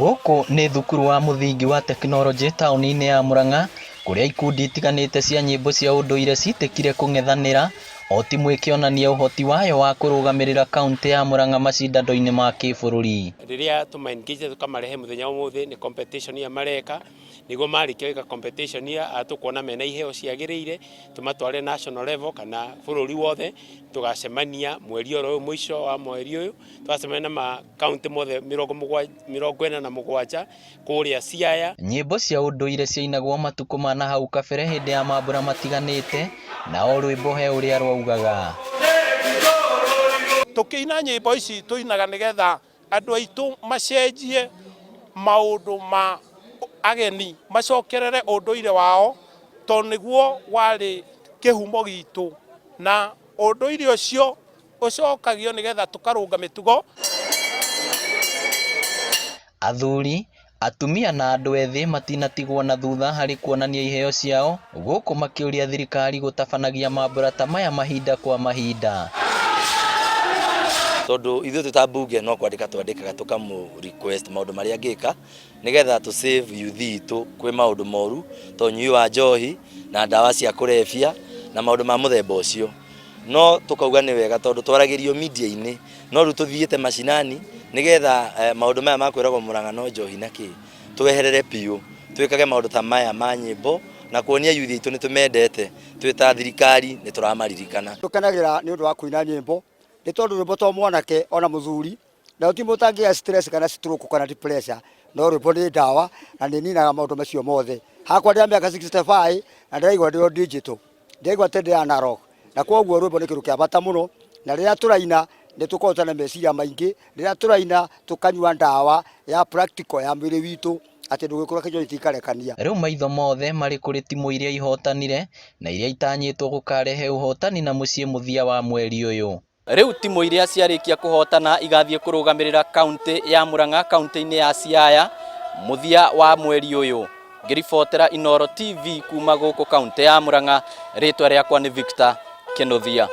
Gũkũ nĩ thukuru wa mũthingi wa tekinoronjĩ taũni-inĩ ya Murang'a, kũrĩa ikundi itiganĩte cia nyĩmbo cia ũndũire ciĩtĩkire kũng'ethanĩra o timu ĩkĩonania ũhoti wayo wa kũrũgamĩrĩra kaunti ya Murang'a macindano-inĩ ma kĩbũrũri. Rĩrĩa tũmaingĩte tukamarehe mũthenya ũmũthĩ nĩ competition ya mareka nĩguo marĩkia wĩka competition ya tũkuona mena iheo ciagĩrĩire tũmatware national level kana bũrũri wothe, tũgacemania mweri ũyũ mũico wa mweri ũyũ, tũgacemania na makaunti mothe 47 kũrĩa Siaya. Nyĩmbo cia ũndũire ciainagwo matukũ ma nahau kabere hĩndĩ ya mambura matiganĩte, na o rwĩmbo he ũrĩa rwaugaga. Tukĩina nyĩmbo ici tuinaga nĩgetha andũ aitũ macenjie maũndũ ma ageni, macokerere ũndũire wao, tondũ nĩguo warĩ kĩhumo gitũ, na ũndũire ũcio ũcokagio nĩgetha tũkarũnga mĩtugo. Athuri, atumia na andũ ethĩ matinatigwo na thutha harĩ kuonania iheo ciao, gũkũ makĩũria thirikari gũtabanagia mambura ta maya mahinda kwa mahinda. Tondũ ithuĩ twĩ ta mbunge no kwandĩka twandĩkaga tũkamũ request maũndũ marĩa angĩka nĩgetha tũ save youth itũ kwĩ maũndũ moru ta ũnyui wa njohi na ndawa cia kũrebia na maũndũ ma mũthemba ũcio. No tũkauga nĩ wega tondũ twaragĩrio media-inĩ, no rĩu tũthiĩte mashinani nĩgetha maũndũ maya ma kwĩragwo Murang'a no njohi na kĩ tweherere piũ, twĩkage maũndũ ta maya ma nyĩmbo na kuonia youth itũ nĩ tũmendete, twĩ ta thirikari nĩ tũramaririkana. Tũkenagĩra nĩ ũndũ wa kũina nyĩmbo, nĩ tondũ rwĩmbo to mwanake ona mũthuri, na ũtimũ ũtangĩgĩa stress kana stroke kana depression, no rwĩmbo nĩ ndawa na nĩ ninaga maũndũ macio mothe. Hakwa ndĩ mĩaka 65 na ndĩraigua ndĩ digital, ndĩraigua tĩ analog, na koguo rwĩmbo nĩ kĩndũ kĩa bata mũno, na rĩrĩa tũraina nĩ tũkoragwo na meciria maingĩ, rĩrĩa tũraina tũkanyua ndawa ya practical ya mwĩrĩ witũ, atĩ ndũgĩkũra kĩnyo itikarekania. Rĩu maitho mothe marĩ kũrĩ timu iria ihotanire na iria itanyĩtwo gũkarehe ũhotani na mũciĩ mũthia wa mweri ũyũ. Rĩu timu iria ciarĩkia kũhotana igathiĩ kũrũgamĩrĩra kaunti ya Murang'a kaunti-inĩ ya Siaya mũthia wa mweri ũyũ. Ngĩribotera Inooro TV kuma gũkũ kaunti ya Murang'a, rĩtwa rĩakwa nĩ Victor Kĩnuthia.